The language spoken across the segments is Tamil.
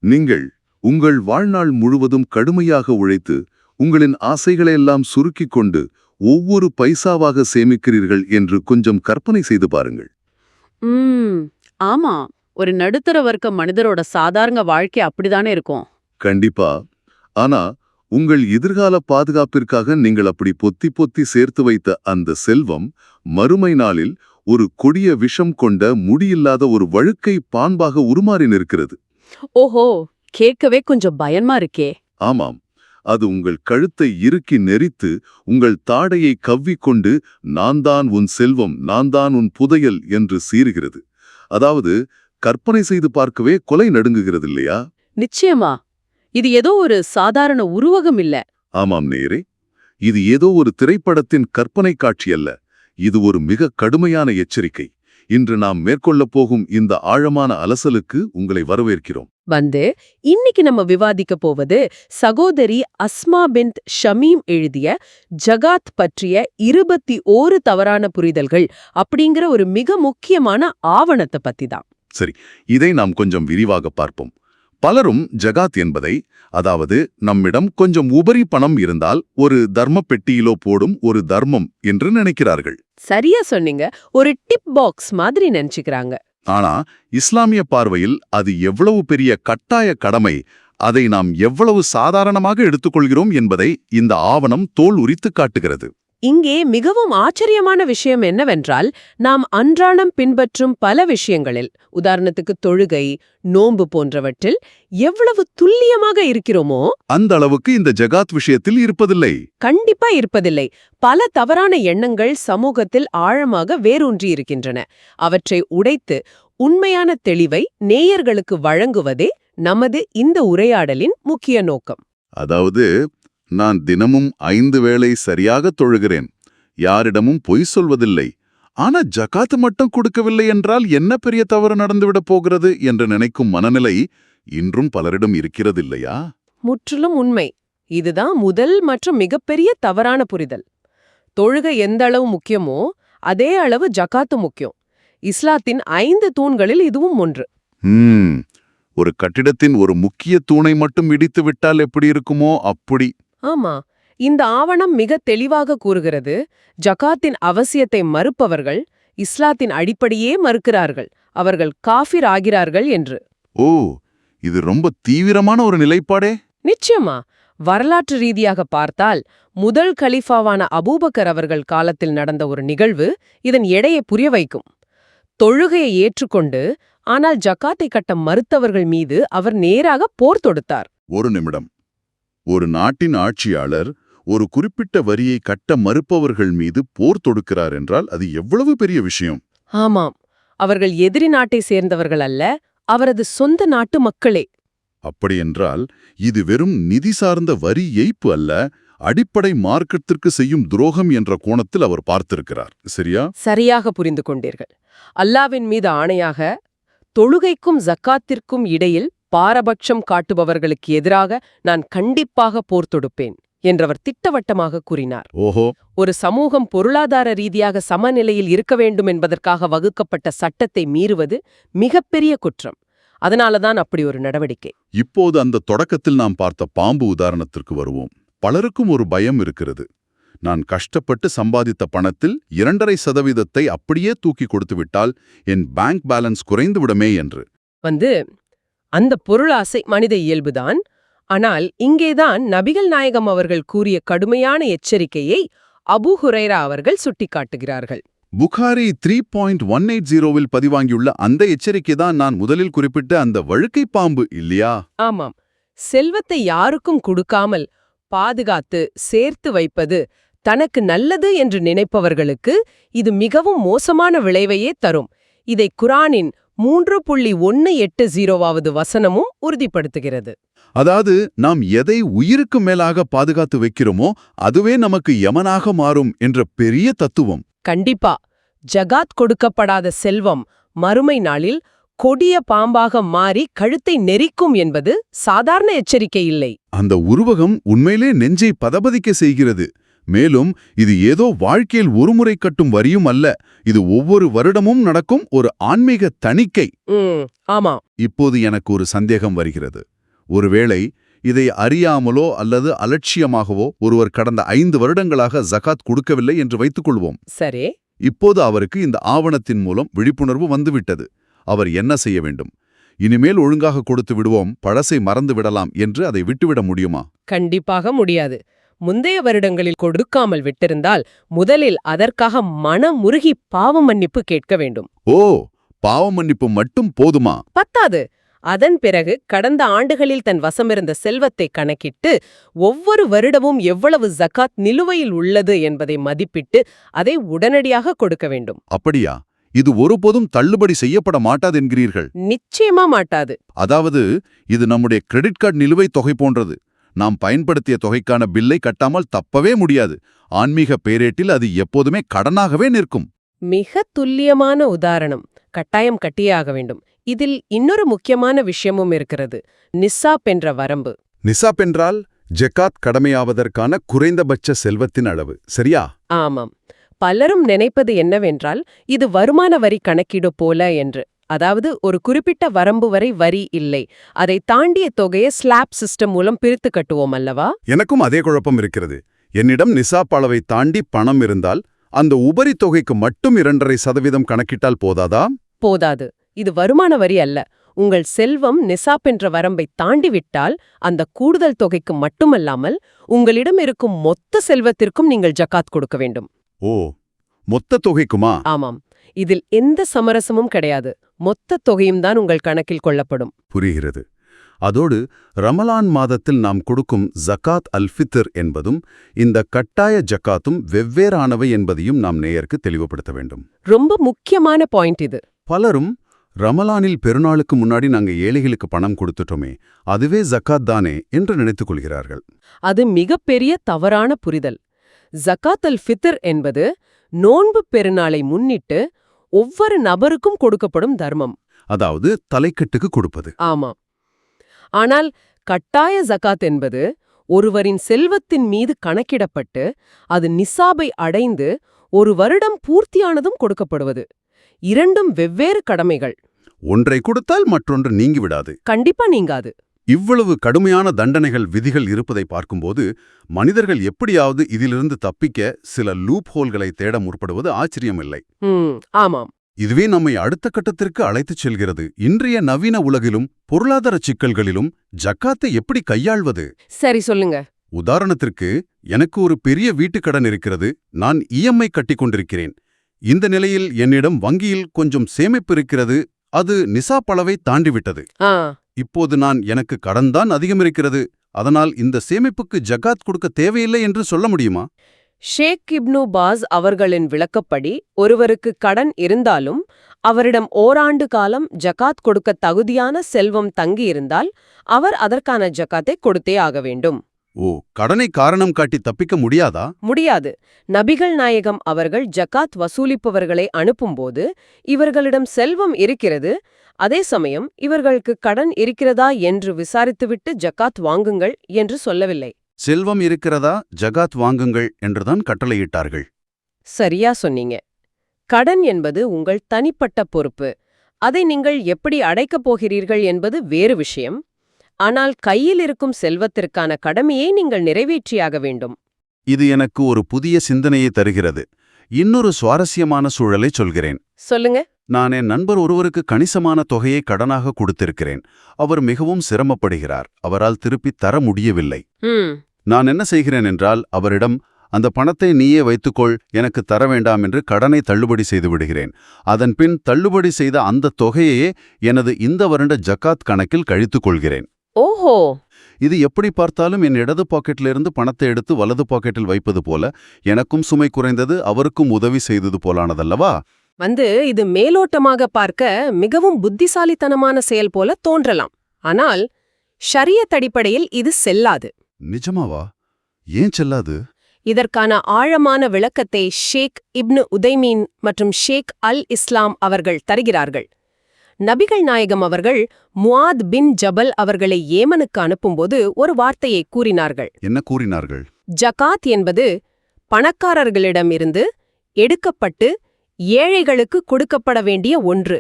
நீங்கள் உங்கள் வாழ்நாள் முழுவதும் கடுமையாக உழைத்து உங்களின் ஆசைகளையெல்லாம் சுருக்கிக் கொண்டு ஒவ்வொரு பைசாவாக சேமிக்கிறீர்கள் என்று கொஞ்சம் கற்பனை செய்து பாருங்கள். ம் ஆமா. ஒரு நடுத்தர வர்க்க மனிதரோட சாதாரண வாழ்க்கை அப்படிதானே இருக்கும். கண்டிப்பா. ஆனா உங்கள் எதிர்கால பாதுகாப்பிற்காக நீங்கள் அப்படி பொத்தி பொத்தி சேர்த்து வைத்த அந்த செல்வம் மறுமை நாளில் ஒரு கொடிய விஷம் கொண்ட முடியில்லாத ஒரு வழுக்கை பாம்பாக உருமாறி நிற்கிறது. ஓஹோ, கேட்கவே கொஞ்சம் பயமா இருக்கே. ஆமாம், அது உங்கள் கழுத்தை இறுக்கி நெரித்து உங்கள் தாடையை கவ்விக்கொண்டு நான் தான் உன் செல்வம், நான் தான் உன் புதையல் என்று சீறுகிறது. அதாவது கற்பனை செய்து பார்க்கவே கொலை நடுங்குகிறது இல்லையா? நிச்சயமா. இது ஏதோ ஒரு சாதாரண உருவகம் இல்ல. ஆமாம் நேரே, இது ஏதோ ஒரு திரைப்படத்தின் கற்பனை காட்சி அல்ல. இது ஒரு மிக கடுமையான எச்சரிக்கை. இன்று நாம் மேற்கொள்ளப் போகும் இந்த ஆழமான அலசலுக்கு உங்களை வரவேற்கிறோம். இன்னைக்கு நம்ம விவாதிக்க போவது சகோதரி அஸ்மா பின்த் ஷமீம் எழுதிய ஜகாத் பற்றிய 21 தவறான புரிதல்கள் அப்படிங்கிற ஒரு மிக முக்கியமான ஆவணத்தை பத்தி தான். சரி, இதை நாம் கொஞ்சம் விரிவாக பார்ப்போம். பலரும் ஜகாத் என்பதை, அதாவது நம்மிடம் கொஞ்சம் உபரி பணம் இருந்தால் ஒரு தர்ம பெட்டியிலோ போடும் ஒரு தர்மம் என்று நினைக்கிறார்கள். சரியா சொன்னீங்க. ஒரு டிப் பாக்ஸ் மாதிரி நினைச்சுக்கிறாங்க. ஆனா இஸ்லாமிய பார்வையில் அது எவ்வளவு பெரிய கட்டாய கடமை, அதை நாம் எவ்வளவு சாதாரணமாக எடுத்துக்கொள்கிறோம் என்பதை இந்த ஆவணம் தோல் உரித்து காட்டுகிறது. இங்கே மிகவும் ஆச்சரியமான விஷயம் என்னவென்றால், நாம் அன்றாடம் பின்பற்றும் பல விஷயங்களில், உதாரணத்துக்கு தொழுகை, நோன்பு போன்றவற்றில் எவ்வளவு துல்லியமாக இருக்கிறோமோ அந்த அளவுக்கு இந்த ஜகாத் விஷயத்தில் இருப்பதில்லை. கண்டிப்பா இருப்பதில்லை. பல தவறான எண்ணங்கள் சமூகத்தில் ஆழமாக வேரூன்றி இருக்கின்றன. அவற்றை உடைத்து உண்மையான தெளிவை நேயர்களுக்கு வழங்குவதே நமது இந்த உரையாடலின் முக்கிய நோக்கம். அதாவது, நான் தினமும் 5 வேளை சரியாக தொழுகிறேன், யாரிடமும் பொய் சொல்வதில்லை, ஆனா ஜகாத்து மட்டும் கொடுக்கவில்லை என்றால் என்ன பெரிய தவறு நடந்துவிடப் போகிறது என்று நினைக்கும் மனநிலை இன்றும் பலரிடம் இருக்கிறதில்லையா? முற்றிலும் உண்மை. இதுதான் முதல் மற்றும் மிகப்பெரிய தவறான புரிதல். தொழுகை எந்த அளவு முக்கியமோ அதே அளவு ஜகாத்து முக்கியம். இஸ்லாத்தின் 5 தூண்களில் இதுவும் ஒன்று. ஒரு கட்டிடத்தின் ஒரு முக்கிய தூணை மட்டும் இடித்து விட்டால் எப்படி இருக்குமோ அப்படி. ஆமா, இந்த ஆவணம் மிக தெளிவாக கூறுகிறது. ஜகாத்தின் அவசியத்தை மறுப்பவர்கள் இஸ்லாத்தின் அடிப்படையே மறுக்கிறார்கள், அவர்கள் காஃபிர் ஆகிறார்கள் என்று. ஓ, இது ரொம்ப தீவிரமான ஒரு நிலைப்பாடே. நிச்சயமா. வரலாற்று ரீதியாக பார்த்தால் முதல் கலீஃபாவான அபூபக்கர் அவர்கள் காலத்தில் நடந்த ஒரு நிகழ்வு இதன் எடையை புரிய வைக்கும். தொழுகையை ஏற்றுக்கொண்டு ஆனால் ஜகாத்தை கட்ட மறுத்தவர்கள் மீது அவர் நேராக போர் தொடுத்தார். ஒரு நிமிடம். ஒரு நாட்டின் ஆட்சியாளர் ஒரு குறிப்பிட்ட வரியை கட்ட மறுப்பவர்கள் மீது போர் தொடுக்கிறார் என்றால் அது எவ்வளவு பெரிய விஷயம். ஆமாம், அவர்கள் எதிரி நாட்டை சேர்ந்தவர்கள் அல்ல, அவரது சொந்த நாட்டு மக்களே. அப்படியென்றால் இது வெறும் நிதி சார்ந்த வரி ஏய்ப்பு அல்ல, அடிப்படை மார்க்கத்திற்கு செய்யும் துரோகம் என்ற கோணத்தில் அவர் பார்த்திருக்கிறார். சரியா? சரியாக புரிந்து கொண்டீர்கள். அல்லாவின் மீது ஆணையாக, தொழுகைக்கும் ஜக்காத்திற்கும் இடையில் பாரபட்சம் காட்டுபவர்களுக்கு எதிராக நான் கண்டிப்பாக போர் தொடுப்பேன் என்றவர் திட்டவட்டமாக கூறினார். ஓஹோ. ஒரு சமூகம் பொருளாதார ரீதியாக சமநிலையில் இருக்க வேண்டும் என்பதற்காக வகுக்கப்பட்ட சட்டத்தை மீறுவது மிகப்பெரிய குற்றம். அதனாலதான் அப்படி ஒரு நடவடிக்கை. இப்போது அந்த தொடக்கத்தில் நாம் பார்த்த பாம்பு உதாரணத்திற்கு வருவோம். பலருக்கும் ஒரு பயம் இருக்கிறது. நான் கஷ்டப்பட்டு சம்பாதித்த பணத்தில் 2.5% அப்படியே தூக்கி கொடுத்துவிட்டால் என் பேங்க் பேலன்ஸ் குறைந்து விடுமே என்று. அந்த பொருளாசை மனித இயல்புதான். ஆனால் இங்கேதான் நபிகள் நாயகம் அவர்கள் கூறிய கடுமையான எச்சரிக்கையை அபூ ஹுரைரா அவர்கள் சுட்டிக்காட்டுகிறார்கள். புகாரி 3.180ல் பதிவாங்கியுள்ள அந்த எச்சரிக்கை தான் நான் முதலில் குறிப்பிட்ட அந்த வழுக்கை பாம்பு இல்லையா? ஆமாம். செல்வத்தை யாருக்கும் கொடுக்காமல் பாதுகாத்து சேர்த்து வைப்பது தனக்கு நல்லது என்று நினைப்பவர்களுக்கு இது மிகவும் மோசமான விளைவையே தரும். இதை குரானின் 3.180வது வசனமும் உறுதிப்படுத்துகிறது. அதாவது நாம் எதை உயிருக்கு மேலாக பாதுகாத்து வைக்கிறோமோ அதுவே நமக்கு யமனாக மாறும் என்ற பெரிய தத்துவம். கண்டிப்பா. ஜகாத் கொடுக்கப்படாத செல்வம் மறுமை நாளில் கொடிய பாம்பாக மாறி கழுத்தை நெரிக்கும் என்பது சாதாரண எச்சரிக்கை இல்லை. அந்த உருவகம் உண்மையிலே நெஞ்சை பதபதிக்க செய்கிறது. மேலும் இது ஏதோ வாழ்க்கையில் ஒருமுறை கட்டும் வரியும் அல்ல, இது ஒவ்வொரு வருடமும் நடக்கும் ஒரு ஆன்மீக தணிக்கை. ஆமா. இப்போது எனக்கு ஒரு சந்தேகம் வருகிறது. ஒருவேளை இதை அறியாமலோ அல்லது அலட்சியமாகவோ ஒருவர் கடந்த 5 வருடங்களாக ஜகாத் கொடுக்கவில்லை என்று வைத்துக் கொள்வோம். சரி. இப்போது அவருக்கு இந்த ஆவணத்தின் மூலம் விழிப்புணர்வு வந்துவிட்டது. அவர் என்ன செய்ய வேண்டும்? இனிமேல் ஒழுங்காக கொடுத்து விடுவோம், பழசை மறந்து விடலாம் என்று அதை விட்டுவிட முடியுமா? கண்டிப்பாக முடியாது. முந்தைய வருடங்களில் கொடுக்காமல் விட்டிருந்தால் முதலில் அதற்காக மனமுருகி பாவ மன்னிப்பு கேட்க வேண்டும். ஓ, பாவ மன்னிப்பு மட்டும் போதுமா? பத்தாது. அதன் பிறகு கடந்த ஆண்டுகளில் தன் வசமிருந்த செல்வத்தை கணக்கிட்டு ஒவ்வொரு வருடமும் எவ்வளவு ஜகாத் நிலுவையில் உள்ளது என்பதை மதிப்பிட்டு அதை உடனடியாக கொடுக்க வேண்டும். அப்படியா? இது ஒருபோதும் தள்ளுபடி செய்யப்பட மாட்டாதென்கிறீர்கள்? நிச்சயமா மாட்டாது. அதாவது இது நம்முடைய கிரெடிட் கார்டு நிலுவைத் தொகை போன்றது. நாம் பயன்படுத்திய தொகைக்கான பில்லை கட்டாமல் தப்பவே முடியாது. ஆன்மீக பேரேட்டில் அது எப்போதுமே கடனாகவே நிற்கும். மிக துல்லியமான உதாரணம். கட்டாயம் கட்டியே ஆக வேண்டும். இதில் இன்னொரு முக்கியமான விஷயமும் இருக்கிறது. நிசாப் என்ற வரம்பு. நிசாப் என்றால் ஜகாத் கடமையாவதற்கான குறைந்தபட்ச செல்வத்தின் அளவு, சரியா? ஆமாம். பலரும் நினைப்பது என்னவென்றால் இது வருமான வரி கணக்கீடு போல என்று. அதாவது ஒரு குறிப்பிட்ட வரம்பு வரை வரி இல்லை, அதை தாண்டிய தொகையை ஸ்லாப் சிஸ்டம் மூலம் பிரித்து கட்டுவோம் அல்லவா? எனக்கும் அதே குழப்பம் இருக்கிறது. என்னிடம் நிசாப் அளவை தாண்டி பணம் இருந்தால் அந்த உபரி தொகைக்கு மட்டும் 2.5% கணக்கிட்டால் போதாதா? போதாது. இது வருமான வரி அல்ல. உங்கள் செல்வம் நிசாப் என்ற வரம்பை தாண்டிவிட்டால் அந்த கூடுதல் தொகைக்கு மட்டுமல்லாமல் உங்களிடம் இருக்கும் மொத்த செல்வத்திற்கும் நீங்கள் ஜகாத் கொடுக்க வேண்டும். ஓ, மொத்த தொகைக்குமா? ஆமாம். இதில் எந்த சமரசமும் கிடையாது. மொத்த தொகையும் தான் உங்கள் கணக்கில் கொள்ளப்படும். புரிகிறது. அதோடு ரமலான் மாதத்தில் நாம் கொடுக்கும் ஜகாத் அல்-ஃபித்ர் என்பதும் இந்த கட்டாய ஜகாத்தும் வெவ்வேறானவை என்பதையும் நாம் நேயருக்கு தெளிவுபடுத்த வேண்டும். ரொம்ப முக்கியமான பாயிண்ட் இது. பலரும் ரமலானில் பெருநாளுக்கு முன்னாடி நாங்க ஏழைகளுக்கு பணம் கொடுத்துட்டோமே, அதுவே ஜகாத் தானே என்று நினைத்துக் கொள்கிறார்கள். அது மிகப்பெரிய தவறான புரிதல். ஜகாத் அல்-ஃபித்ர் என்பது நோன்பு பெருநாளை முன்னிட்டு ஒவ்வொரு நபருக்கும் கொடுக்கப்படும் தர்மம். அதாவது தலைக்கட்டுக்கு கொடுப்பது. ஆமா. ஆனால் கட்டாய ஜகாத் என்பது ஒருவரின் செல்வத்தின் மீது கணக்கிடப்பட்டு அது நிசாபை அடைந்து ஒரு வருடம் பூர்த்தியானதும் கொடுக்கப்படுவது. இரண்டும் வெவ்வேறு கடமைகள். ஒன்றை கொடுத்தால் மற்றொன்று நீங்கிவிடாது. கண்டிப்பா நீங்காது. இவ்வளவு கடுமையான தண்டனைகள் விதிகள் இருப்பதை பார்க்கும்போது மனிதர்கள் எப்படியாவது இதிலிருந்து தப்பிக்க சில லூப் ஹோல்களை தேட முற்படுவது ஆச்சரியமில்லை. ஆமாம். இதுவே நம்மை அடுத்த கட்டத்திற்கு அழைத்துச் செல்கிறது. இன்றைய நவீன உலகிலும் பொருளாதார சிக்கல்களிலும் ஜக்காத்தை எப்படி கையாள்வது? சரி, சொல்லுங்க. உதாரணத்திற்கு, எனக்கு ஒரு பெரிய வீட்டுக்கடன் இருக்கிறது. நான் இஎம்ஐ கட்டிக் கொண்டிருக்கிறேன். இந்த நிலையில் என்னிடம் வங்கியில் கொஞ்சம் சேமிப்பு இருக்கிறது. அது நிசாப் அளவை தாண்டிவிட்டது. இப்போது எனக்கு கடன்தான் அதிகமிருக்கிறது. அதனால் இந்த சேமிப்புக்கு ஜகாத் கொடுக்க தேவையில்லை என்று சொல்ல முடியுமா? ஷேக் இப்னு பாஸ் அவர்களின் விளக்கப்படி ஒருவருக்கு கடன் இருந்தாலும் அவரிடம் ஓராண்டு காலம் ஜகாத் கொடுக்க தகுதியான செல்வம் தங்கியிருந்தால் அவர் அதற்கான ஜகாத்தை கொடுத்தே ஆக வேண்டும். ஓ, கடனை காரணம் காட்டி தப்பிக்க முடியாதா? முடியாது. நபிகள் நாயகம் அவர்கள் ஜகாத் வசூலிப்பவர்களை அனுப்பும்போது இவர்களிடம் செல்வம் இருக்கிறது, அதே சமயம் இவர்களுக்கு கடன் இருக்கிறதா என்று விசாரித்துவிட்டு ஜகாத் வாங்குங்கள் என்று சொல்லவில்லை. செல்வம் இருக்கிறதா, ஜகாத் வாங்குங்கள் என்றுதான் கட்டளையிட்டார்கள். சரியா சொன்னீங்க. கடன் என்பது உங்கள் தனிப்பட்ட பொறுப்பு. அதை நீங்கள் எப்படி அடைக்கப் போகிறீர்கள் என்பது வேறு விஷயம். ஆனால் கையில் இருக்கும் செல்வத்திற்கான கடமையை நீங்கள் நிறைவேற்றியாக வேண்டும். இது எனக்கு ஒரு புதிய சிந்தனையை தருகிறது. இன்னொரு சுவாரஸ்யமான சூழலை சொல்கிறேன். சொல்லுங்க. நான் என் நண்பர் ஒருவருக்கு கணிசமான தொகையை கடனாக கொடுத்திருக்கிறேன். அவர் மிகவும் சிரமப்படுகிறார். அவரால் திருப்பித் தர முடியவில்லை. நான் என்ன செய்கிறேன் என்றால், அவரிடம் அந்த பணத்தை நீயே வைத்துக்கொள், எனக்கு தர வேண்டாம் என்று கடனை தள்ளுபடி செய்து விடுகிறேன். அதன்பின் தள்ளுபடி செய்த அந்த தொகையையே எனது இந்த வருட ஜகாத் கணக்கில் கழித்துக் கொள்கிறேன். ஓஹோ! இது எப்படி பார்த்தாலும் என் இடது பாக்கெட்டிலிருந்து பணத்தை எடுத்து வலது பாக்கெட்டில் வைப்பது போல, எனக்கும் சுமை குறைந்தது, அவருக்கும் உதவி செய்தது போலானதல்லவா? இது மேலோட்டமாக பார்க்க மிகவும் புத்திசாலித்தனமான செயல் போல தோன்றலாம். ஆனால் ஷரியத் அடிப்படையில் இது செல்லாது. நிஜமாவா? ஏன் செல்லாது? இதற்கான ஆழமான விளக்கத்தை ஷேக் இப்னு உதைமீன் மற்றும் ஷேக் அல்-இஸ்லாம் அவர்கள் தருகிறார்கள். நபிகள் நாயகம் அவர்கள் முஆத் பின் ஜபல் அவர்களை ஏமனுக்கு அனுப்பும்போது ஒரு வார்த்தையை கூறினார்கள். என்ன கூறினார்கள்? ஜகாத் என்பது பணக்காரர்களிடமிருந்து எடுக்கப்பட்டு ஏழைகளுக்கு கொடுக்கப்பட வேண்டிய ஒன்று.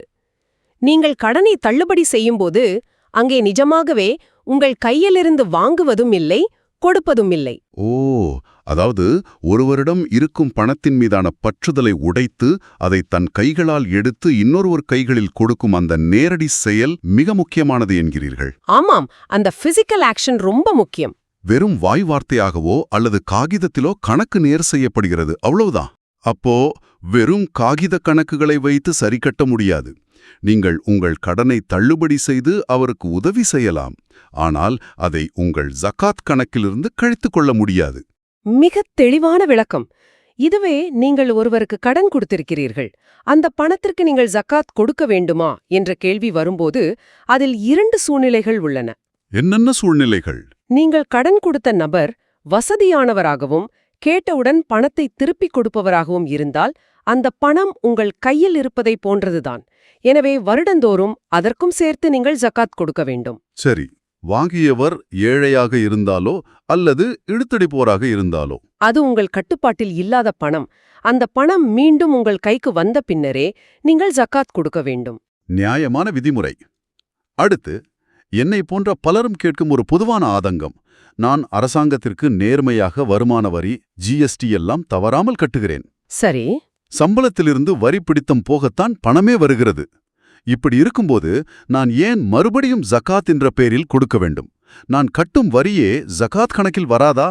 நீங்கள் கடனை தள்ளுபடி செய்யும்போது அங்கே நிஜமாகவே உங்கள் கையிலிருந்து வாங்குவதும் இல்லை, கொடுப்பதும் இல்லை. ஓ, அதாவது ஒருவரிடம் இருக்கும் பணத்தின் மீதான பற்றுதலை உடைத்து அதை தன் கைகளால் எடுத்து இன்னொருவர் கைகளில் கொடுக்கும் அந்த நேரடி செயல் மிக முக்கியமானது என்கிறீர்கள். ஆமாம், அந்த பிசிக்கல் ஆக்ஷன் ரொம்ப முக்கியம். வெறும் வாய் வார்த்தையாகவோ அல்லது காகிதத்திலோ கணக்கு நேர் செய்யப்படுகிறது, அவ்வளவுதான். அப்போ வெறும் காகித கணக்குகளை வைத்து சரிக்கட்ட முடியாது. நீங்கள் உங்கள் கடனை தள்ளுபடி செய்து அவருக்கு உதவி செய்யலாம், ஆனால் அதை உங்கள் ஜகாத் கணக்கிலிருந்து கழித்துக் கொள்ள முடியாது. மிகத் தெளிவான விளக்கம். இதுவே நீங்கள் ஒருவருக்கு கடன் கொடுத்திருக்கிறீர்கள், அந்த பணத்திற்கு நீங்கள் ஜகாத் கொடுக்க வேண்டுமா என்ற கேள்வி வரும்போது அதில் 2 சூழ்நிலைகள் உள்ளன. என்னென்ன சூழ்நிலைகள்? நீங்கள் கடன் கொடுத்த நபர் வசதியானவராகவும் கேட்டவுடன் பணத்தை திருப்பிக் கொடுப்பவராகவும் இருந்தால் அந்த பணம் உங்கள் கையில் இருப்பதை போன்றதுதான். எனவே வருடந்தோறும் அதற்கும் சேர்த்து நீங்கள் ஜகாத் கொடுக்க வேண்டும். சரி, வாங்கியவர் ஏழையாக இருந்தாலோ அல்லது இழுத்தடிப்போராக இருந்தாலோ அது உங்கள் கட்டுப்பாட்டில் இல்லாத பணம். அந்த பணம் மீண்டும் உங்கள் கைக்கு வந்த பின்னரே நீங்கள் ஜகாத் கொடுக்க வேண்டும். நியாயமான விதிமுறை. அடுத்து, என்னை போன்ற பலரும் கேட்கும் ஒரு பொதுவான ஆதங்கம். நான் அரசாங்கத்திற்கு நேர்மையாக வருமான வரி, ஜிஎஸ்டி எல்லாம் தவறாமல் கட்டுகிறேன். சரி, சம்பளத்திலிருந்து வரி பிடித்தம் போகத்தான் பணமே வருகிறது. இப்படி இருக்கும்போது நான் ஏன் மறுபடியும் ஜகாத் என்ற பெயரில் கொடுக்க வேண்டும்? நான் கட்டும் வரியே ஜகாத் கணக்கில் வராதா?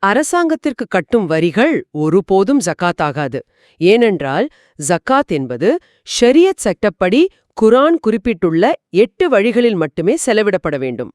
அரசாங்கத்திற்கு கட்டும் வரிகள் ஒருபோதும் ஜகாத் ஆகாது. ஏனென்றால் ஜகாத் என்பது ஷரியத் சட்டப்படி குர்ஆன் குறிப்பிட்டுள்ள 8 வழிகளில் மட்டுமே செலவிடப்பட வேண்டும்.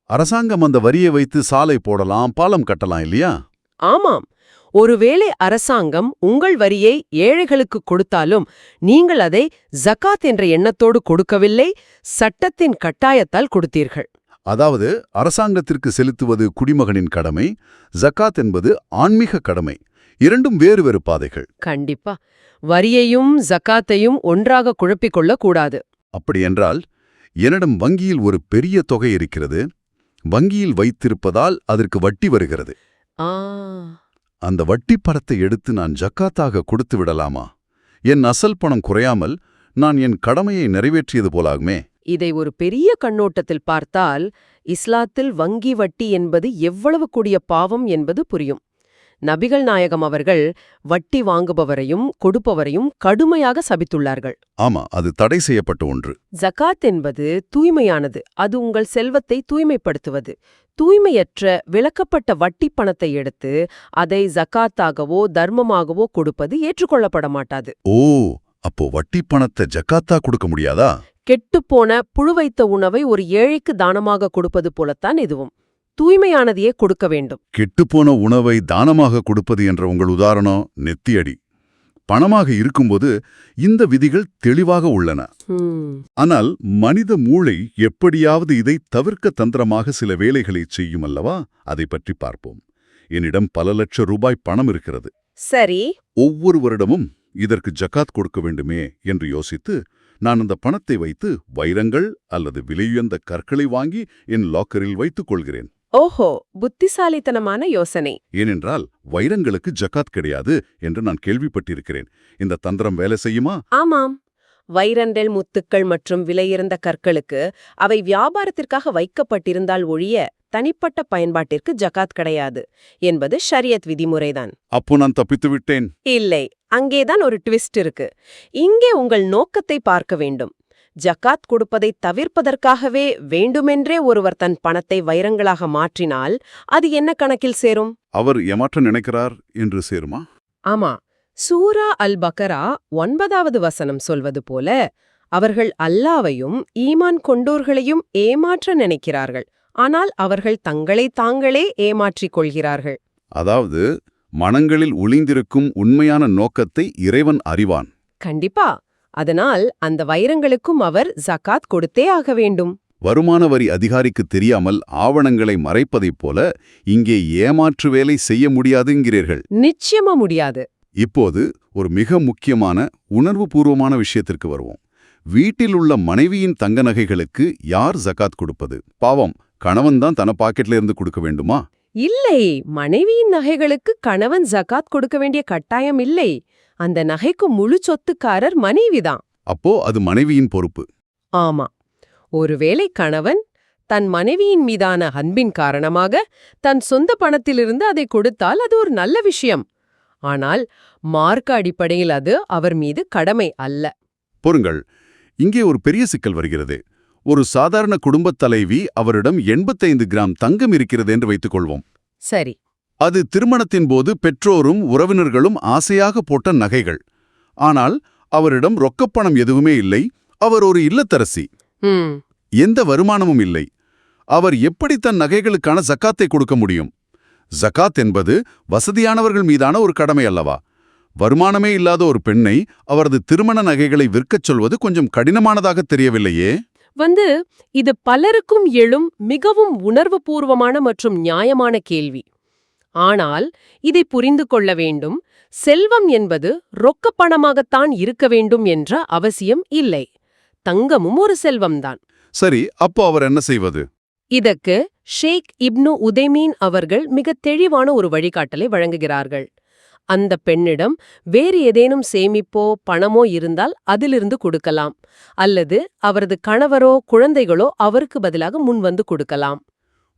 அரசாங்கம் அந்த வரியை வைத்து சாலை போடலாம், பாலம் கட்டலாம் இல்லையா? ஆமாம். ஒருவேளை அரசாங்கம் உங்கள் வரியை ஏழைகளுக்கு கொடுத்தாலும் நீங்கள் அதை ஜகாத் என்ற எண்ணத்தோடு கொடுக்கவில்லை, சட்டத்தின் கட்டாயத்தால் கொடுத்தீர்கள். அதாவது அரசாங்கத்திற்கு செலுத்துவது குடிமகனின் கடமை, ஜகாத் என்பது ஆன்மீக கடமை. இரண்டும் வேறு வேறு பாதைகள். கண்டிப்பா. வரியையும் ஜகாத்தையும் ஒன்றாக குழப்பிக் கொள்ளக் கூடாது. அப்படியென்றால், என்னிடம் வங்கியில் ஒரு பெரிய தொகை இருக்கிறது. வங்கியில் வைத்திருப்பதால் அதற்கு வட்டி வருகிறது. ஆ, அந்த வட்டி பணத்தை எடுத்து நான் ஜக்காத்தாக கொடுத்து விடலாமா? என் அசல் பணம் குறையாமல் நான் என் கடமையை நிறைவேற்றியது போலாகுமே. இதை ஒரு பெரிய கண்ணோட்டத்தில் பார்த்தால் இஸ்லாத்தில் வங்கி வட்டி என்பது எவ்வளவு கொடிய பாவம் என்பது புரியும். நபிகள் நாயகம் அவர்கள் வட்டி வாங்குபவரையும் கொடுப்பவரையும் கடுமையாக சபித்துள்ளார்கள். ஆமா, அது தடை செய்யப்பட்ட ஒன்று. ஜகாத் என்பது தூய்மையானது. அது உங்கள் செல்வத்தை தூய்மைப்படுத்துவது. தூய்மையற்ற விலக்கப்பட்ட வட்டி பணத்தை எடுத்து அதை ஜகாத்தாகவோ தர்மமாகவோ கொடுப்பது ஏற்றுக்கொள்ளப்பட மாட்டாது. ஓ, அப்போ வட்டி பணத்தை ஜக்காத்தா கொடுக்க முடியாதா? கெட்டுப்போன புழு வைத்த உணவை ஒரு ஏழைக்கு தானமாக கொடுப்பது போலத்தான் இதுவும். தூய்மையானதையே கொடுக்க வேண்டும். கெட்டுப்போன உணவை தானமாக கொடுப்பது என்ற உங்கள் உதாரணம் நெத்தியடி. பணமாக இருக்கும்போது இந்த விதிகள் தெளிவாக உள்ளன. ஆனால் மனித மூளை எப்படியாவது இதை தவிர்க்க தந்திரமாக சில வேலைகளை செய்யும் அல்லவா? அதை பற்றி பார்ப்போம். என்னிடம் பல லட்சம் ரூபாய் பணம் இருக்கிறது. சரி, ஒவ்வொரு வருடமும் இதற்கு ஜகாத் கொடுக்க வேண்டுமே என்று யோசித்து நான் அந்த பணத்தை வைத்து வைரங்கள் அல்லது விலையுயர்ந்த கற்களை வாங்கி என் லாக்கரில் வைத்துக் கொள்கிறேன். ஓஹோ, புத்திசாலித்தனமான யோசனை. ஏனென்றால் வைரங்களுக்கு ஜகாத் கிடையாது என்று நான் கேள்விப்பட்டிருக்கிறேன். இந்த தந்திரம் வேலை செய்யுமா? ஆமாம். வைரண்டல் முத்துக்கள் மற்றும் விலையுயர்ந்த கற்களுக்கு அவை வியாபாரத்திற்காக வைக்கப்பட்டிருந்தால் ஒழிய தனிப்பட்ட பயன்பாட்டிற்கு ஜகாத் கிடையாது என்பது ஷரியத் விதிமுறைதான். அப்போ நான் தப்பித்து விட்டேன். இல்லை, அங்கேதான் ஒரு ட்விஸ்ட் இருக்கு. இங்கே உங்கள் நோக்கத்தை பார்க்க வேண்டும். ஜகாத் கொடுப்பதை தவிர்ப்பதற்காகவே வேண்டுமென்றே ஒருவர் தன் பணத்தை வைரங்களாக மாற்றினால் அது என்ன கணக்கில் சேரும்? அவர் ஏமாற்ற நினைக்கிறார் என்று சேருமா? ஆமா. சூரா அல் பக்கரா 9வது வசனம் சொல்வது போல அவர்கள் அல்லாவையும் ஈமான் கொண்டோர்களையும் ஏமாற்ற நினைக்கிறார்கள், ஆனால் அவர்கள் தங்களை தாங்களே ஏமாற்றிக் கொள்கிறார்கள். அதாவது மனங்களில் ஒளிந்திருக்கும் உண்மையான நோக்கத்தை இறைவன் அறிவான். கண்டிப்பா. அதனால் அந்த வைரங்களுக்கும் அவர் ஜகாத் கொடுத்தே ஆக வேண்டும். வருமான வரி அதிகாரிக்கு தெரியாமல் ஆவணங்களை மறைப்பதைப் போல இங்கே ஏமாற்று வேலை செய்ய முடியாதுங்கிறீர்கள். நிச்சயமா முடியாது. இப்போது ஒரு மிக முக்கியமான உணர்வுபூர்வமான விஷயத்திற்கு வருவோம். வீட்டில் உள்ள மனைவியின் தங்க நகைகளுக்கு யார் ஜகாத் கொடுப்பது? பாவம், கணவன்தான் தன பாக்கெட்ல இருந்து கொடுக்க வேண்டுமா? இல்லை, மனைவியின் நகைகளுக்கு கணவன் ஜகாத் கொடுக்க வேண்டிய கட்டாயம் இல்லை. அந்த நகைக்கு முழு சொத்துக்காரர் மனைவிதான். அப்போ அது மனைவியின் பொறுப்பு. ஆமா. ஒருவேளை கணவன் தன் மனைவியின் மீதான அன்பின் காரணமாக தன் சொந்த பணத்திலிருந்து அதை கொடுத்தால் அது ஒரு நல்ல விஷயம். ஆனால் மார்க்க அடிப்படையில் அது அவர் மீது கடமை அல்ல. பொறுங்கள், இங்கே ஒரு பெரிய சிக்கல் வருகிறது. ஒரு சாதாரண குடும்பத் தலைவி அவரிடம் 85 கிராம் தங்கம் இருக்கிறது என்று வைத்துக் கொள்வோம். சரி. அது திருமணத்தின் போது பெற்றோரும் உறவினர்களும் ஆசையாக போட்ட நகைகள். ஆனால் அவரிடம் ரொக்கப்பணம் எதுவுமே இல்லை. அவர் ஒரு இல்லத்தரசி. எந்த வருமானமும் இல்லை. அவர் எப்படி தன் நகைகளுக்கான ஜக்காத்தை கொடுக்க முடியும்? ஜக்காத் என்பது வசதியானவர்கள் மீதான ஒரு கடமை அல்லவா? வருமானமே இல்லாத ஒரு பெண்ணை அவரது திருமண நகைகளை விற்கச் சொல்வது கொஞ்சம் கடினமானதாக தெரியவில்லையே? இது பலருக்கும் எழும் மிகவும் உணர்வுபூர்வமான மற்றும் நியாயமான கேள்வி. ஆனால் இதை புரிந்து கொள்ள வேண்டும். செல்வம் என்பது ரொக்கப்பணமாகத்தான் இருக்க வேண்டும் என்ற அவசியம் இல்லை. தங்கமும் ஒரு செல்வம்தான். சரி, அப்போ அவர் என்ன செய்வது? இதற்கு ஷேக் இப்னு உதைமீன் அவர்கள் மிக தெளிவான ஒரு வழிகாட்டலை வழங்குகிறார்கள். அந்த பெண்ணிடம் வேறு ஏதேனும் சேமிப்போ பணமோ இருந்தால் அதிலிருந்து கொடுக்கலாம். அல்லது அவரது கணவரோ குழந்தைகளோ அவருக்கு பதிலாக முன்வந்து கொடுக்கலாம்.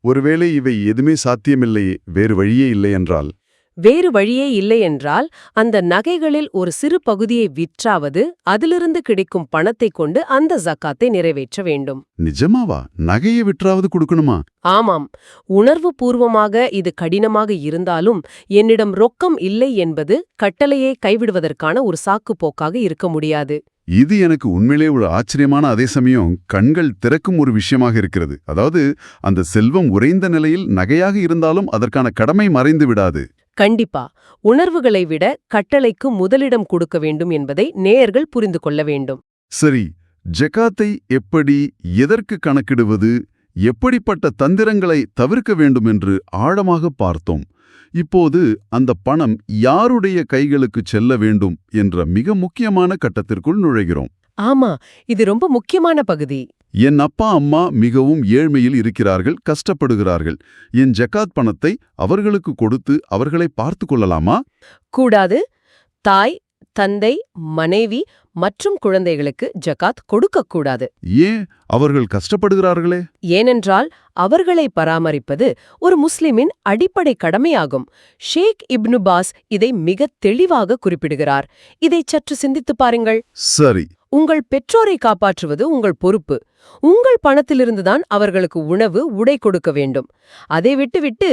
ஒருவேளை இவை எதுவுமே சாத்தியமில்லையே, வேறு வழியே இல்லை என்றால்? வேறு வழியே இல்லை என்றால் அந்த நகைகளில் ஒரு சிறு பகுதியை விற்றாவது அதிலிருந்து கிடைக்கும் பணத்தை கொண்டு அந்த ஜக்காத்தை நிறைவேற்ற வேண்டும். நிஜமாவா? நகையை விற்றாவது கொடுக்கணுமா? ஆமாம். உணர்வு பூர்வமாக இது கடினமாக இருந்தாலும் என்னிடம் ரொக்கம் இல்லை என்பது கட்டளையை கைவிடுவதற்கான ஒரு சாக்கு போக்காக இருக்க முடியாது. இது எனக்கு உண்மையிலே ஒரு ஆச்சரியமான, அதே சமயம் கண்கள் திறக்கும் ஒரு விஷயமாக இருக்கிறது. அதாவது அந்த செல்வம் உறைந்த நிலையில் நகையாக இருந்தாலும் அதற்கான கடமை மறைந்து விடாது. கண்டிப்பா. உணர்வுகளை விட கட்டளைக்கு முதலிடம் கொடுக்க வேண்டும் என்பதை நேயர்கள் புரிந்து கொள்ள வேண்டும். சரி, ஜகாத்தை எப்படி, எதற்கு கணக்கிடுவது, எப்படிப்பட்ட தந்திரங்களை தவிர்க்க வேண்டும் என்று ஆழமாக பார்த்தோம். இப்போது அந்த பணம் யாருடைய கைகளுக்கு செல்ல வேண்டும் என்ற மிக முக்கியமான கட்டத்திற்குள் நுழைகிறோம். ஆமா, இது ரொம்ப முக்கியமான பகுதி. என் அப்பா அம்மா மிகவும் ஏழ்மையில் இருக்கிறார்கள், கஷ்டப்படுகிறார்கள். என் ஜகாத் பணத்தை அவர்களுக்கு கொடுத்து அவர்களை பார்த்து கொள்ளலாமா? கூடாது. தாய், தந்தை, மனைவி மற்றும் குழந்தைகளுக்கு ஜகாத் கொடுக்கக்கூடாது. ஏன்? அவர்கள் கஷ்டப்படுகிறார்களே. ஏனென்றால் அவர்களை பராமரிப்பது ஒரு முஸ்லிமின் அடிப்படை கடமையாகும். ஷேக் இப்னு பாஸ் இதை மிக தெளிவாக குறிப்பிடுகிறார். இதை சற்று சிந்தித்துப் பாருங்கள். சரி. உங்கள் பெற்றோரை காப்பாற்றுவது உங்கள் பொறுப்பு. உங்கள் பணத்திலிருந்துதான் அவர்களுக்கு உணவு, உடை கொடுக்க வேண்டும். அதை விட்டுவிட்டு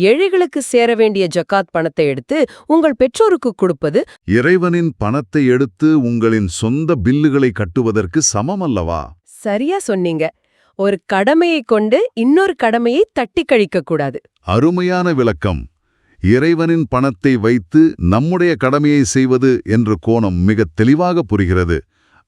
ஏழைகளுக்கு சேர வேண்டிய ஜக்காத் பணத்தை எடுத்து உங்கள் பெற்றோருக்கு கொடுப்பது இறைவனின் பணத்தை எடுத்து உங்களின் சொந்த பில்லுகளை கட்டுவதற்கு சமமல்லவா? சரியா சொன்னீங்க. ஒரு கடமையைக் கொண்டு இன்னொரு கடமையை தட்டி கழிக்கக்கூடாது. அருமையான விளக்கம். இறைவனின் பணத்தை வைத்து நம்முடைய கடமையை செய்வது என்ற கோணம் மிக தெளிவாக புரிகிறது.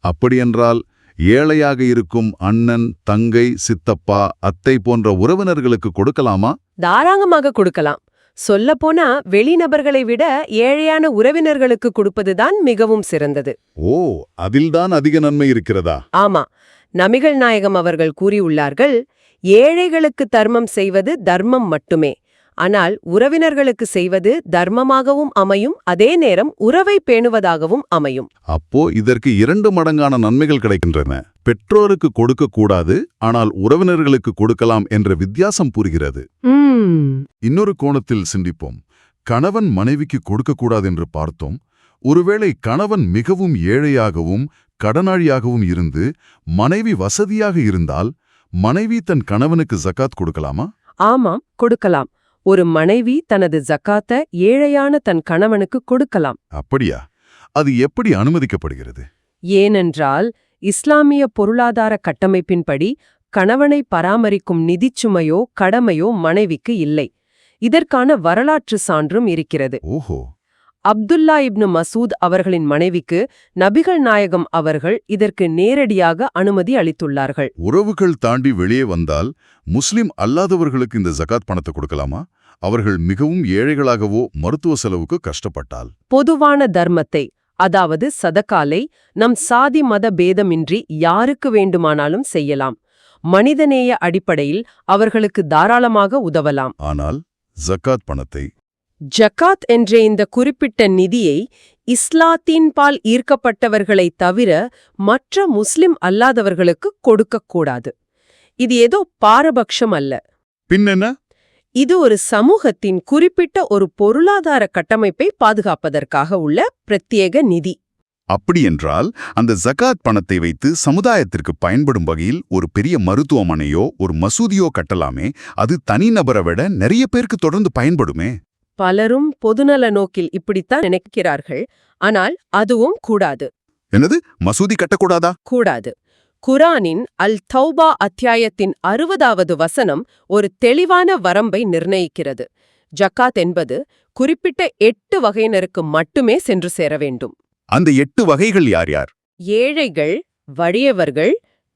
அப்படியென்றால் ஏழையாக இருக்கும் அண்ணன், தங்கை, சித்தப்பா, அத்தை போன்ற உறவினர்களுக்கு கொடுக்கலாமா? தாராளமாக கொடுக்கலாம். சொல்லப்போனா வெளிநபர்களை விட ஏழையான உறவினர்களுக்கு கொடுப்பதுதான் மிகவும் சிறந்தது. ஓ, அதில்தான் அதிக நன்மை இருக்கிறதா? ஆமா. நபிகள் நாயகம் அவர்கள் கூறியுள்ளார்கள், ஏழைகளுக்கு தர்மம் செய்வது தர்மம் மட்டுமே. ஆனால் உறவினர்களுக்கு செய்வது தர்மமாகவும் அமையும், அதே நேரம் உறவை பேணுவதாகவும் அமையும். அப்போ இதற்கு 2 மடங்கான நன்மைகள் கிடைக்கின்றன. பெற்றோருக்கு கொடுக்க கூடாது, ஆனால் உறவினர்களுக்கு கொடுக்கலாம் என்ற வித்தியாசம் புரிகிறது. இன்னொரு கோணத்தில் சிந்திப்போம். கணவன் மனைவிக்கு கொடுக்கக்கூடாது என்று பார்த்தோம். ஒருவேளை கணவன் மிகவும் ஏழையாகவும் கடனாளியாகவும் இருந்து மனைவி வசதியாக இருந்தால் மனைவி தன் கணவனுக்கு ஜகாத் கொடுக்கலாமா? ஆமாம், கொடுக்கலாம். ஒரு மனைவி தனது ஜக்காத்தை ஏழையான தன் கணவனுக்கு கொடுக்கலாம். அப்படியா? அது எப்படி அனுமதிக்கப்படுகிறது? ஏனென்றால் இஸ்லாமிய பொருளாதார கட்டமைப்பின்படி கணவனை பராமரிக்கும் நிதிச்சுமையோ கடமையோ மனைவிக்கு இல்லை. இதற்கான வரலாற்று சான்றும் இருக்கிறது. ஓஹோ. அப்துல்லா இப்னு மசூத் அவர்களின் மனைவிக்கு நபிகள் நாயகம் அவர்கள் இதற்கு நேரடியாக அனுமதி அளித்துள்ளார்கள். உறவுகள் தாண்டி வெளியே வந்தால் முஸ்லிம் அல்லாதவர்களுக்கு இந்த ஜகாத் பணத்தை கொடுக்கலாமா? அவர்கள் மிகவும் ஏழைகளாகவோ மருத்துவ செலவுக்கு கஷ்டப்பட்டால்? பொதுவான தர்மத்தை, அதாவது சதகாலை, நம் சாதி மத பேதமின்றி யாருக்கு வேண்டுமானாலும் செய்யலாம். மனிதநேய அடிப்படையில் அவர்களுக்கு தாராளமாக உதவலாம். ஆனால் ஜக்காத் பணத்தை ஜக்காத் என்ற இந்த குறிப்பிட்ட நிதியை இஸ்லாத்தின்பால் ஈர்க்கப்பட்டவர்களைத் தவிர மற்ற முஸ்லிம் அல்லாதவர்களுக்கு கொடுக்கக்கூடாது. இது ஏதோ பாரபட்சம் அல்ல. பின்னென்ன? இது ஒரு சமூகத்தின் குறிப்பிட்ட ஒரு பொருளாதார கட்டமைப்பை பாதுகாப்பதற்காக உள்ள பிரத்யேக நிதி. அப்படியென்றால் அந்த ஜகாத் பணத்தை வைத்து சமுதாயத்திற்கு பயன்படும் வகையில் ஒரு பெரிய மருத்துவமனையோ ஒரு மசூதியோ கட்டலாமே. அது தனிநபரை விட நிறைய பேருக்கு தொடர்ந்து பயன்படுமே. பலரும் பொதுநல நோக்கில் இப்படித்தான் நினைக்கிறார்கள். ஆனால் அதுவும் கூடாது. என்னது, மசூதி கட்டக்கூடாதா? கூடாது. குரானின் அல் தௌபா அத்தியாயத்தின் 60வது வசனம் ஒரு தெளிவான வரம்பை நிர்ணயிக்கிறது. ஜக்காத் என்பது குறிப்பிட்ட 8 வகையினருக்கு மட்டுமே சென்று சேர வேண்டும். அந்த 8 வகைகள் யார் யார்? ஏழைகள், வறியவர்கள்,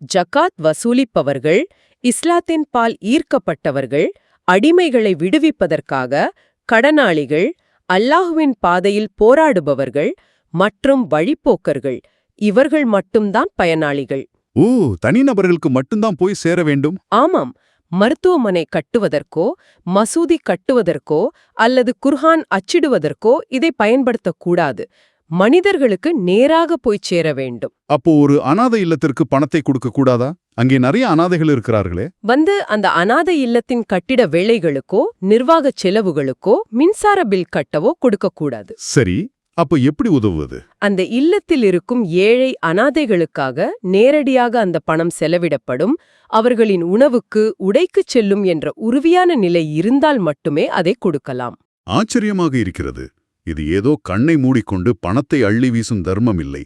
ஜக்காத் வசூலிப்பவர்கள், இஸ்லாத்தின் பால் ஈர்க்கப்பட்டவர்கள், அடிமைகளை விடுவிப்பதற்காக கடனாளிகள், அல்லாஹுவின் பாதையில் போராடுபவர்கள் மற்றும் வழிப்போக்கர்கள். இவர்கள் மட்டும்தான் பயனாளிகள். ஓ, தனிநபர்களுக்கு மட்டும்தான் போய் சேர வேண்டும். ஆமாம். மருத்துவமனை கட்டுவதற்கோ மசூதி கட்டுவதற்கோ அல்லது குர்ஆன் அச்சிடுவதற்கோ இதை பயன்படுத்தக்கூடாது. மனிதர்களுக்கு நேராக போய் சேர வேண்டும். அப்போ ஒரு அனாதை இல்லத்திற்கு பணத்தை கொடுக்க கூடாதா? அங்கே நிறைய அனாதைகள் இருக்கிறார்களே. அந்த அனாதை இல்லத்தின் கட்டிட வேலைகளுக்கோ நிர்வாகச் செலவுகளுக்கோ மின்சார பில் கட்டவோ கொடுக்கக்கூடாது. சரி, அப்ப எப்படி உதவுவது? அந்த இல்லத்தில் இருக்கும் ஏழை அனாதைகளுக்காக நேரடியாக அந்த பணம் செலவிடப்படும். அவர்களின் உணவுக்கு உடைக்குச் செல்லும் என்ற உறுதியான நிலை இருந்தால் மட்டுமே அதை கொடுக்கலாம். ஆச்சரியமாக இருக்கிறது. இது ஏதோ கண்ணை மூடிக்கொண்டு பணத்தை அள்ளி வீசும் தர்மம் இல்லை.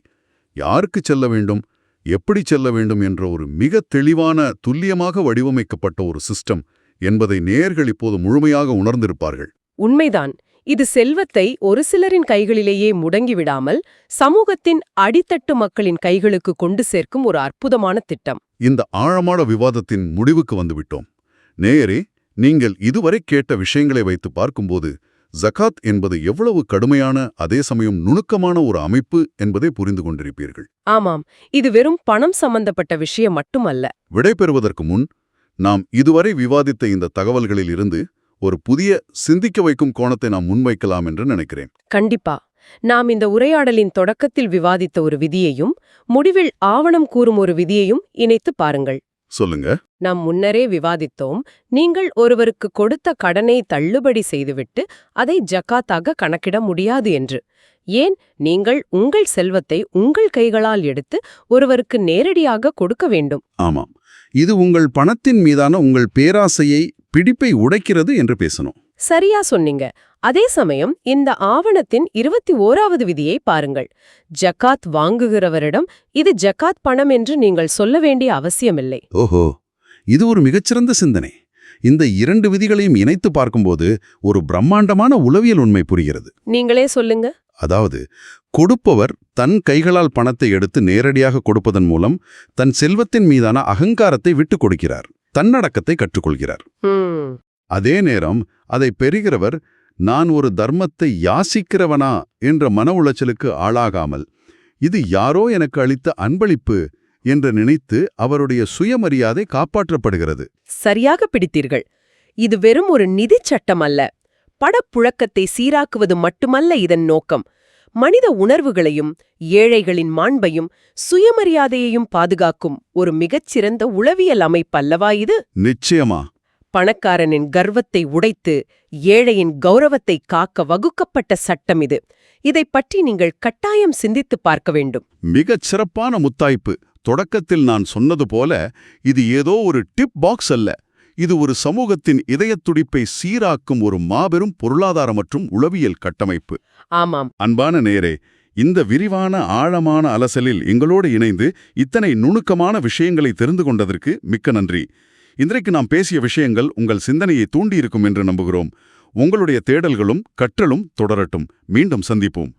யாருக்கு செல்ல வேண்டும், எப்படி செல்ல வேண்டும் என்ற ஒரு மிக தெளிவான, துல்லியமாக வடிவமைக்கப்பட்ட ஒரு சிஸ்டம் என்பதை நேயர்கள் இப்போது முழுமையாக உணர்ந்திருப்பார்கள். உண்மைதான். இது செல்வத்தை ஒரு சிலரின் கைகளிலேயே முடங்கிவிடாமல் சமூகத்தின் அடித்தட்டு மக்களின் கைகளுக்கு கொண்டு சேர்க்கும் ஒரு அற்புதமான திட்டம். இந்த ஆழமான விவாதத்தின் முடிவுக்கு வந்துவிட்டோம். நேயரே, நீங்கள் இதுவரை கேட்ட விஷயங்களை வைத்து பார்க்கும்போது ஜகாத் என்பது எவ்வளவு கடுமையான, அதே சமயம் நுணுக்கமான ஒரு அமைப்பு என்பதை புரிந்து கொண்டிருப்பீர்கள். ஆமாம், இது வெறும் பணம் சம்பந்தப்பட்ட விஷயம் மட்டுமல்ல. விடைபெறுவதற்கு முன் நாம் இதுவரை விவாதித்த இந்த தகவல்களில் இருந்து ஒரு புதிய சிந்திக்க வைக்கும் கோணத்தை நாம் முன்வைக்கலாம் என்று நினைக்கிறேன். கண்டிப்பா. நாம் இந்த உரையாடலின் தொடக்கத்தில் விவாதித்த ஒரு விதியையும் முடிவில் ஆவணம் கூறும் ஒரு விதியையும் இணைத்து பாருங்கள். சொல்லுங்க. நாம் முன்னரே விவாதித்தோம். நீங்கள் ஒருவருக்கு கொடுத்த கடனை தள்ளுபடி செய்துவிட்டு அதை ஜக்காத்தாக கணக்கிட முடியாது என்று. ஏன்? நீங்கள் உங்கள் செல்வத்தை உங்கள் கைகளால் எடுத்து ஒருவருக்கு நேரடியாக கொடுக்க வேண்டும். ஆமாம், இது உங்கள் பணத்தின் மீதான உங்கள் பேராசையை, பிடிப்பை உடைக்கிறது என்று பேசணும். சரியா சொன்னீங்க. அதே சமயம் இந்த ஆவணத்தின் 21வது விதியை பாருங்கள். ஜக்காத் வாங்குகிறவரிடம் இது ஜக்காத் பணம் என்று நீங்கள் சொல்ல வேண்டிய அவசியமில்லை. ஓஹோ, இது ஒரு மிகச்சிறந்த சிந்தனை. இந்த 2 விதிகளையும் இணைத்து பார்க்கும்போது ஒரு பிரம்மாண்டமான உளவியல் உண்மை புரிகிறது. நீங்களே சொல்லுங்க. அதாவது, கொடுப்பவர் தன் கைகளால் பணத்தை எடுத்து நேரடியாக கொடுப்பதன் மூலம் தன் செல்வத்தின் மீதான அகங்காரத்தை விட்டுக் கொடுக்கிறார், தன்னடக்கத்தை கற்றுக்கொள்கிறார். அதே நேரம் அதை பெறுகிறவர் நான் ஒரு தர்மத்தை யாசிக்கிறவனா என்ற மன உளைச்சலுக்கு ஆளாகாமல், இது யாரோ எனக்கு அளித்த அன்பளிப்பு என்று நினைத்து அவருடைய சுயமரியாதை காப்பாற்றப்படுகிறது. சரியாக பிடித்தீர்கள். இது வெறும் ஒரு நிதிச் சட்டம் அல்ல. படப்புழக்கத்தை சீராக்குவது மட்டுமல்ல இதன் நோக்கம். மனித உணர்வுகளையும் ஏழைகளின் மாண்பையும் சுயமரியாதையையும் பாதுகாக்கும் ஒரு மிகச்சிறந்த உளவியல் அமைப்பல்லவா இது? நிச்சயமா. பணக்காரனின் கர்வத்தை உடைத்து ஏழையின் கௌரவத்தை காக்க வகுக்கப்பட்ட சட்டம் இது. இதைப் பற்றி நீங்கள் கட்டாயம் சிந்தித்துப் பார்க்க வேண்டும். மிகச் சிறப்பான முத்தாய்ப்பு. தொடக்கத்தில் நான் சொன்னது போல இது ஏதோ ஒரு டிப் பாக்ஸ் அல்ல. இது ஒரு சமூகத்தின் இதயத் துடிப்பை சீராக்கும் ஒரு மாபெரும் பொருளாதார மற்றும் உளவியல் கட்டமைப்பு. ஆமாம். அன்பான நேயரே, இந்த விரிவான ஆழமான அலசலில் எங்களோடு இணைந்து இத்தனை நுணுக்கமான விஷயங்களை தெரிந்து கொண்டதற்கு மிக்க நன்றி. இன்றைக்கு நாம் பேசிய விஷயங்கள் உங்கள் சிந்தனையை தூண்டியிருக்கும் என்று நம்புகிறோம். உங்களுடைய தேடல்களும் கற்றலும் தொடரட்டும். மீண்டும் சந்திப்போம்.